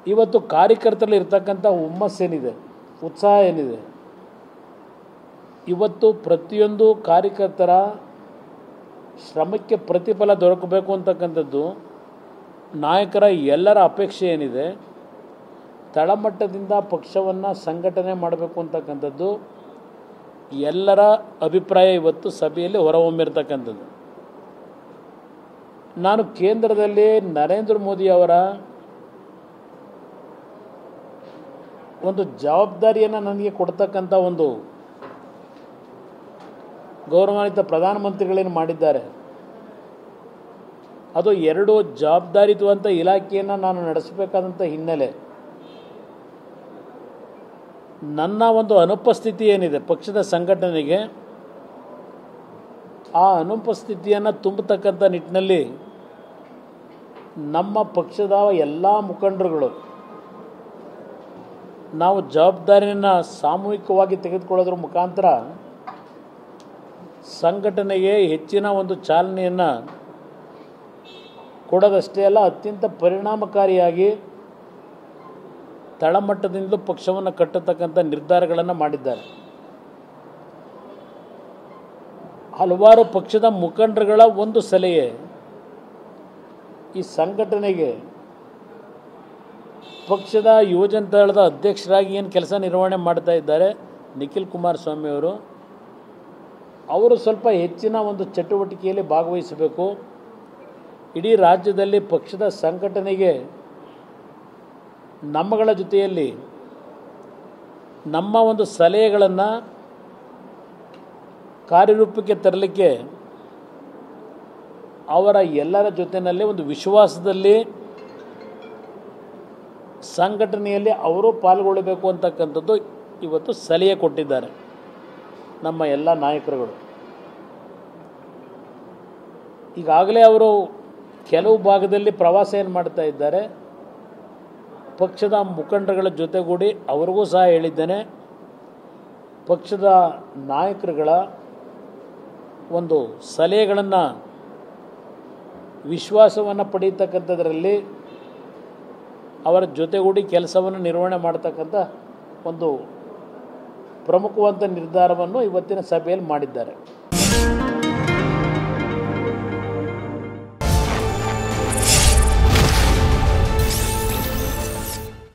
ಇವತ್ತು ಕಾರ್ಯಕರ್ತರಲ್ಲಿ ಇರ್ತಕ್ಕಂಥ ಹುಮ್ಮಸ್ಸೇನಿದೆ, ಉತ್ಸಾಹ ಏನಿದೆ, ಇವತ್ತು ಪ್ರತಿಯೊಂದು ಕಾರ್ಯಕರ್ತರ ಶ್ರಮಕ್ಕೆ ಪ್ರತಿಫಲ ದೊರಕಬೇಕು ಅಂತಕ್ಕಂಥದ್ದು ನಾಯಕರ ಎಲ್ಲರ ಅಪೇಕ್ಷೆ ಏನಿದೆ. ತಳಮಟ್ಟದಿಂದ ಪಕ್ಷವನ್ನು ಸಂಘಟನೆ ಮಾಡಬೇಕು ಅಂತಕ್ಕಂಥದ್ದು ಎಲ್ಲರ ಅಭಿಪ್ರಾಯ ಇವತ್ತು ಸಭೆಯಲ್ಲಿ ಹೊರಹೊಮ್ಮಿರ್ತಕ್ಕಂಥದ್ದು. ನಾನು ಕೇಂದ್ರದಲ್ಲಿ ನರೇಂದ್ರ ಮೋದಿ ಅವರ ಒಂದು ಜವಾಬ್ದಾರಿಯನ್ನು ನನಗೆ ಕೊಡ್ತಕ್ಕಂಥ ಒಂದು ಗೌರವಾನ್ವಿತ ಪ್ರಧಾನಮಂತ್ರಿಗಳೇನು ಮಾಡಿದ್ದಾರೆ, ಅದು ಎರಡು ಜವಾಬ್ದಾರಿಯುತ ಇಲಾಖೆಯನ್ನು ನಾನು ನಡೆಸಬೇಕಾದಂಥ ಹಿನ್ನೆಲೆ ನನ್ನ ಒಂದು ಅನುಪಸ್ಥಿತಿ ಏನಿದೆ ಪಕ್ಷದ ಸಂಘಟನೆಗೆ, ಆ ಅನುಪಸ್ಥಿತಿಯನ್ನು ತುಂಬತಕ್ಕಂಥ ನಿಟ್ಟಿನಲ್ಲಿ ನಮ್ಮ ಪಕ್ಷದ ಎಲ್ಲ ಮುಖಂಡರುಗಳು ನಾವು ಜವಾಬ್ದಾರಿಯನ್ನು ಸಾಮೂಹಿಕವಾಗಿ ತೆಗೆದುಕೊಳ್ಳೋದ್ರ ಮುಖಾಂತರ ಸಂಘಟನೆಗೆ ಹೆಚ್ಚಿನ ಒಂದು ಚಾಲನೆಯನ್ನು ಕೊಡೋದಷ್ಟೇ ಅಲ್ಲ, ಅತ್ಯಂತ ಪರಿಣಾಮಕಾರಿಯಾಗಿ ತಳಮಟ್ಟದಿಂದಲೂ ಪಕ್ಷವನ್ನು ಕಟ್ಟತಕ್ಕಂಥ ನಿರ್ಧಾರಗಳನ್ನು ಮಾಡಿದ್ದಾರೆ. ಹಲವಾರು ಪಕ್ಷದ ಮುಖಂಡರುಗಳ ಒಂದು ಸಲಹೆ ಈ ಸಂಘಟನೆಗೆ ಪಕ್ಷದ ಯುವಜನತಾದಳದ ಅಧ್ಯಕ್ಷರಾಗಿ ಏನು ಕೆಲಸ ನಿರ್ವಹಣೆ ಮಾಡ್ತಾ ಇದ್ದಾರೆ ನಿಖಿಲ್ ಕುಮಾರಸ್ವಾಮಿ ಅವರು ಸ್ವಲ್ಪ ಹೆಚ್ಚಿನ ಒಂದು ಚಟುವಟಿಕೆಯಲ್ಲಿ ಭಾಗವಹಿಸಬೇಕು. ಇಡೀ ರಾಜ್ಯದಲ್ಲಿ ಪಕ್ಷದ ಸಂಘಟನೆಗೆ ನಮ್ಮಗಳ ಜೊತೆಯಲ್ಲಿ ನಮ್ಮ ಒಂದು ಸಲಹೆಗಳನ್ನು ಕಾರ್ಯರೂಪಕ್ಕೆ ತರಲಿಕ್ಕೆ ಅವರ ಎಲ್ಲರ ಜೊತೆಯಲ್ಲಿ ಒಂದು ವಿಶ್ವಾಸದಲ್ಲಿ ಸಂಘಟನೆಯಲ್ಲಿ ಅವರು ಪಾಲ್ಗೊಳ್ಳಬೇಕು ಅಂತಕ್ಕಂಥದ್ದು ಇವತ್ತು ಸಲಹೆ ಕೊಟ್ಟಿದ್ದಾರೆ ನಮ್ಮ ಎಲ್ಲ ನಾಯಕರುಗಳು. ಈಗಾಗಲೇ ಅವರು ಕೆಲವು ಭಾಗದಲ್ಲಿ ಪ್ರವಾಸ ಏನು ಮಾಡ್ತಾ ಇದ್ದಾರೆ, ಪಕ್ಷದ ಮುಖಂಡರುಗಳ ಜೊತೆಗೂಡಿ ಅವ್ರಿಗೂ ಸಹ ಹೇಳಿದ್ದೇನೆ, ಪಕ್ಷದ ನಾಯಕರುಗಳ ಒಂದು ಸಲಹೆಗಳನ್ನು ವಿಶ್ವಾಸವನ್ನು ಪಡೀತಕ್ಕಂಥದ್ರಲ್ಲಿ ಅವರ ಜೊತೆಗೂಡಿ ಕೆಲಸವನ್ನು ನಿರ್ವಹಣೆ ಮಾಡ್ತಕ್ಕಂಥ ಒಂದು ಪ್ರಮುಖವಾದ ನಿರ್ಧಾರವನ್ನು ಇವತ್ತಿನ ಸಭೆಯಲ್ಲಿ ಮಾಡಿದ್ದಾರೆ.